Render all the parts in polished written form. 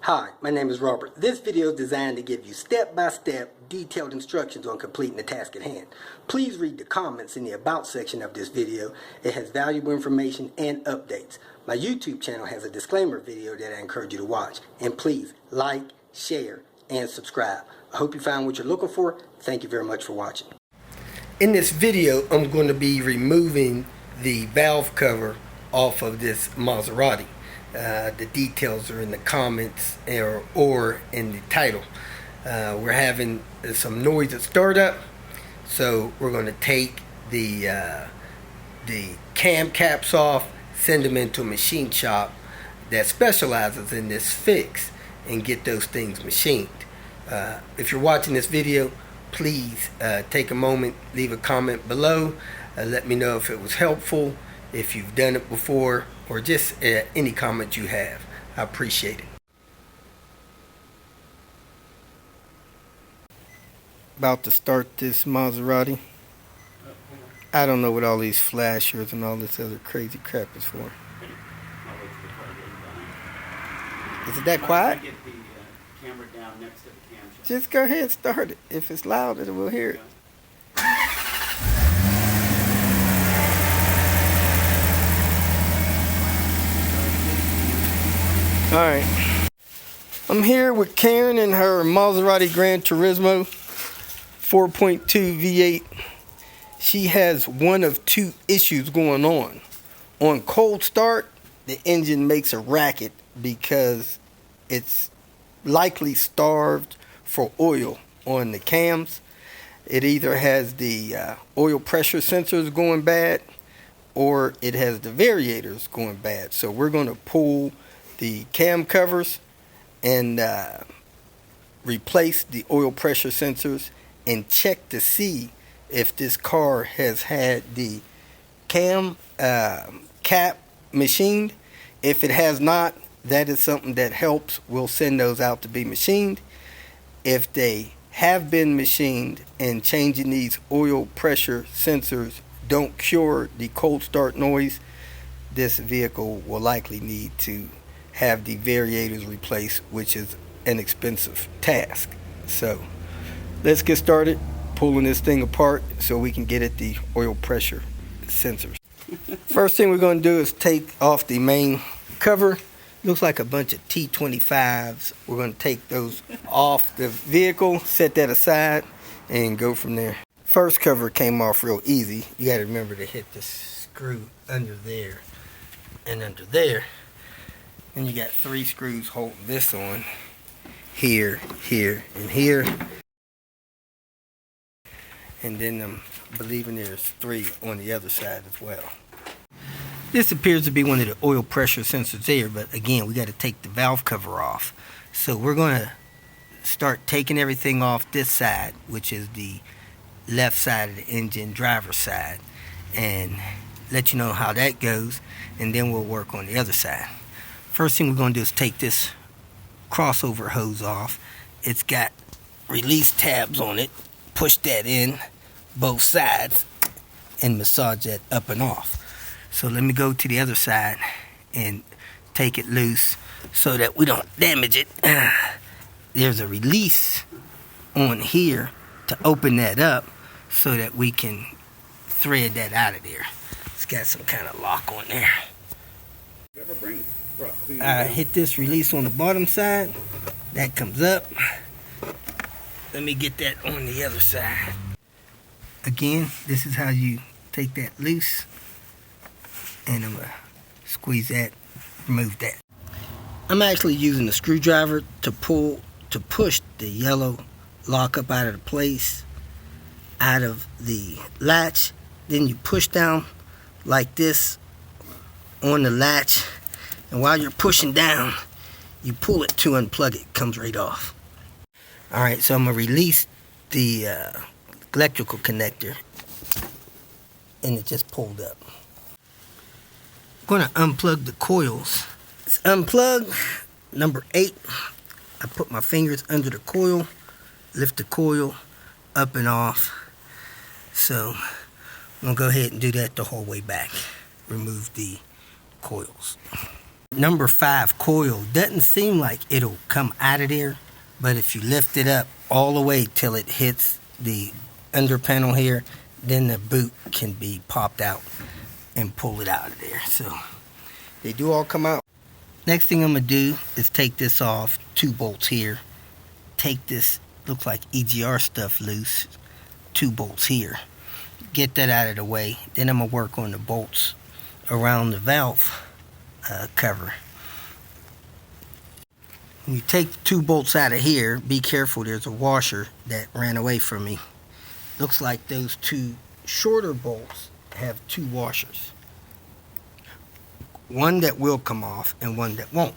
Hi, my name is Robert. This video is designed to give you step-by-step detailed instructions on completing the task at hand. Please read the comments in the About section of this video. It has valuable information and updates. My YouTube channel has a disclaimer video that I encourage you to watch. And please like, share, and subscribe. I hope you found what you're looking for. Thank you very much for watching. In this video, I'm going to be removing the valve cover off of this Maserati. The details are in the comments or in the title. We're having some noise at startup, so we're going to take the cam caps off, send them into a machine shop that specializes in this fix, and get those things machined. If you're watching this video, please take a moment, leave a comment below, let me know if it was helpful, if you've done it before, or just any comment you have. I appreciate it. About to start this Maserati. I don't know what all these flashers and all this other crazy crap is for. Is it that quiet? Get the camera down next to the camshaft. Just go ahead and start it. If it's loud, we'll hear it. Alright, I'm here with Karen and her Maserati GranTurismo 4.2 V8. She has one of two issues going on. On cold start, the engine makes a racket because it's likely starved for oil on the cams. It either has the oil pressure sensors going bad, or it has the variators going bad. So we're going to pull the cam covers and replace the oil pressure sensors and check to see if this car has had the cam cap machined. If it has not, that is something that helps. We'll send those out to be machined. If they have been machined and changing these oil pressure sensors don't cure the cold start noise, this vehicle will likely need to have the variators replaced, which is an expensive task. So let's get started pulling this thing apart so we can get at the oil pressure sensors. First thing we're going to do is take off the main cover. Looks like a bunch of T25s. We're going to take those off the vehicle, set that aside, and go from there. First cover came off real easy. You got to remember to hit the screw under there and under there. And you got 3 screws holding this on. Here, here, and here. And then I'm believing there's 3 on the other side as well. This appears to be one of the oil pressure sensors there, but again, we got to take the valve cover off. So we're going to start taking everything off this side, which is the left side of the engine, driver's side, and let you know how that goes, and then we'll work on the other side. First thing we're going to do is take this crossover hose off. It's got release tabs on it. Push that in both sides and massage that up and off. So let me go to the other side and take it loose so that we don't damage it. There's a release on here to open that up so that we can thread that out of there. It's got some kind of lock on there. I hit this release on the bottom side. That comes up. Let me get that on the other side. Again, this is how you take that loose. And I'm going to squeeze that, remove that. I'm actually using the screwdriver to push the yellow lock up out of the place, out of the latch. Then you push down like this on the latch. And while you're pushing down, you pull it to unplug it. It comes right off. Alright, so I'm going to release the electrical connector. And it just pulled up. I'm going to unplug the coils. It's unplug number 8. I put my fingers under the coil, lift the coil up and off. So I'm going to go ahead and do that the whole way back. Remove the coils. Number 5 coil doesn't seem like it'll come out of there, but if you lift it up all the way till it hits the under panel here, then the boot can be popped out and pull it out of there. So they do all come out. Next thing I'm going to do is take this off, 2 bolts here. Take this, looks like EGR stuff loose, 2 bolts here. Get that out of the way. Then I'm going to work on the bolts around the valve cover. When you take the 2 bolts out of here, be careful, there's a washer that ran away from me. Looks like those 2 shorter bolts have 2 washers. One that will come off and one that won't.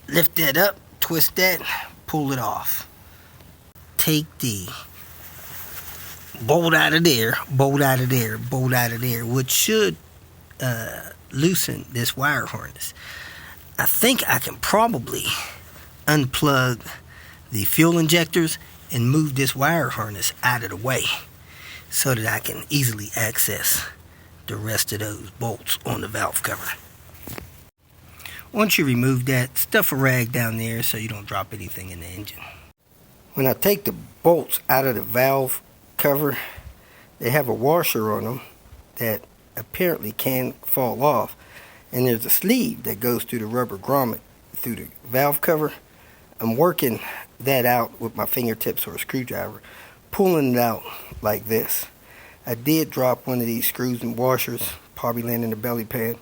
Lift that up, twist that, pull it off. Take the bolt out of there, bolt out of there, bolt out of there, which should loosen this wire harness. I think I can probably unplug the fuel injectors and move this wire harness out of the way so that I can easily access the rest of those bolts on the valve cover. Once you remove that, stuff a rag down there so you don't drop anything in the engine. When I take the bolts out of the valve cover, they have a washer on them that apparently can fall off, and there's a sleeve that goes through the rubber grommet through the valve cover. I'm working that out with my fingertips or a screwdriver, pulling it out like this. I did drop one of these screws and washers, probably landed in the belly pan,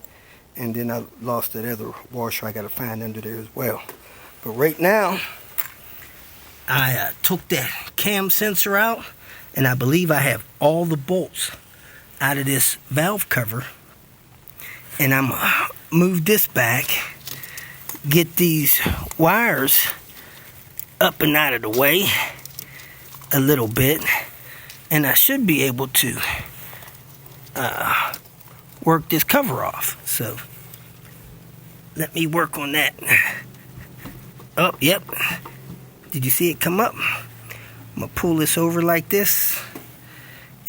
and then I lost that other washer I got to find under there as well. But right now, I took that cam sensor out, and I believe I have all the bolts out of this valve cover. And I'm going to move this back, get these wires up and out of the way a little bit, and I should be able to work this cover off. So let me work on that. Oh, yep. Did you see it come up? I'm going to pull this over like this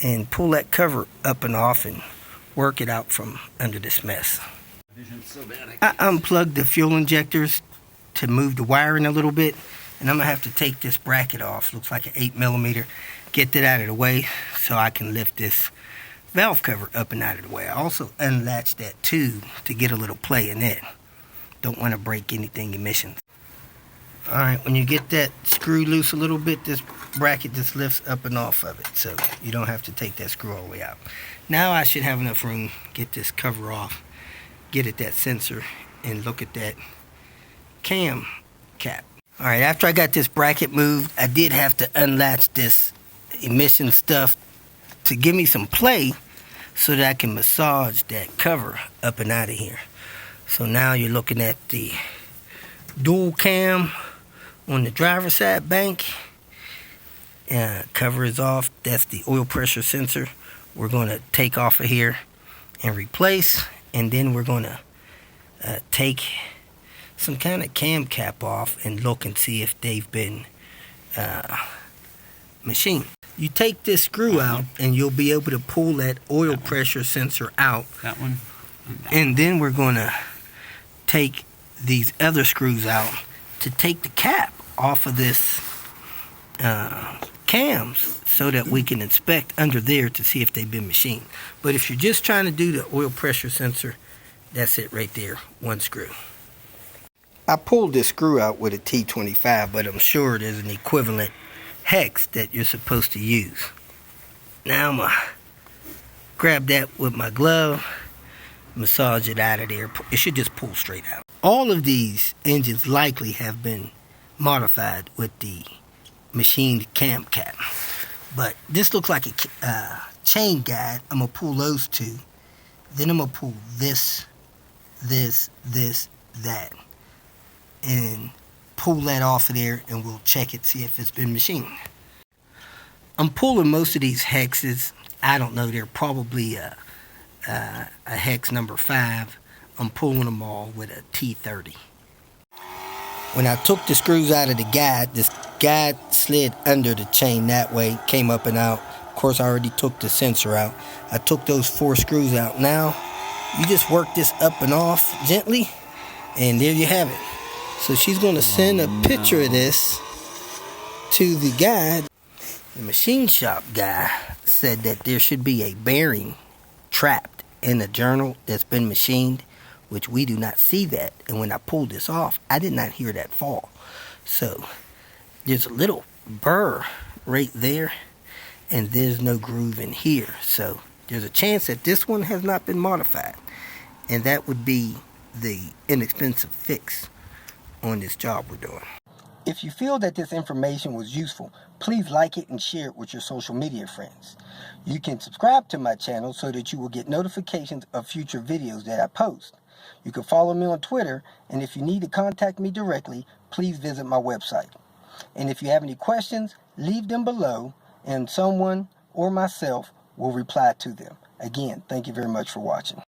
and pull that cover up and off and work it out from under this mess. I unplugged the fuel injectors to move the wiring a little bit, and I'm going to have to take this bracket off. Looks like an 8mm. Get that out of the way so I can lift this valve cover up and out of the way. I also unlatched that tube to get a little play in it. Don't want to break anything emissions. Alright, when you get that screw loose a little bit, this bracket just lifts up and off of it, so you don't have to take that screw all the way out. Now I should have enough room, get this cover off, get at that sensor, and look at that cam cap. Alright, after I got this bracket moved, I did have to unlatch this emission stuff to give me some play so that I can massage that cover up and out of here. So now you're looking at the dual cam on the driver's side bank. Cover is off. That's the oil pressure sensor. We're going to take off of here and replace, and then we're going to take some kind of cam cap off and look and see if they've been machined. You take this screw out and you'll be able to pull that oil pressure sensor out. That one. And then we're going to take these other screws out to take the cap off of this cams so that we can inspect under there to see if they've been machined. But if you're just trying to do the oil pressure sensor, that's it right there, one screw. I pulled this screw out with a T25, but I'm sure there's an equivalent hex that you're supposed to use. Now I'm going to grab that with my glove, massage it out of there. It should just pull straight out. All of these engines likely have been modified with the machined cam cap. But this looks like a chain guide. I'm going to pull those 2. Then I'm going to pull this, that. And pull that off of there, and we'll check it, see if it's been machined. I'm pulling most of these hexes. I don't know, they're probably a hex number 5. I'm pulling them all with a T30. When I took the screws out of the guide, this guide slid under the chain that way, came up and out. Of course, I already took the sensor out. I took those 4 screws out. Now, You just work this up and off gently, and there you have it. So she's going to send a picture of this to the guy. The machine shop guy said that there should be a bearing trapped in the journal that's been machined, which we do not see that. And when I pulled this off, I did not hear that fall. So there's a little burr right there, and there's no groove in here. So there's a chance that this one has not been modified, and that would be the inexpensive fix on this job we're doing. If you feel that this information was useful, please like it and share it with your social media friends. You can subscribe to my channel so that you will get notifications of future videos that I post. You can follow me on Twitter, and if you need to contact me directly, please visit my website. And if you have any questions, leave them below, and someone or myself will reply to them. Again, thank you very much for watching.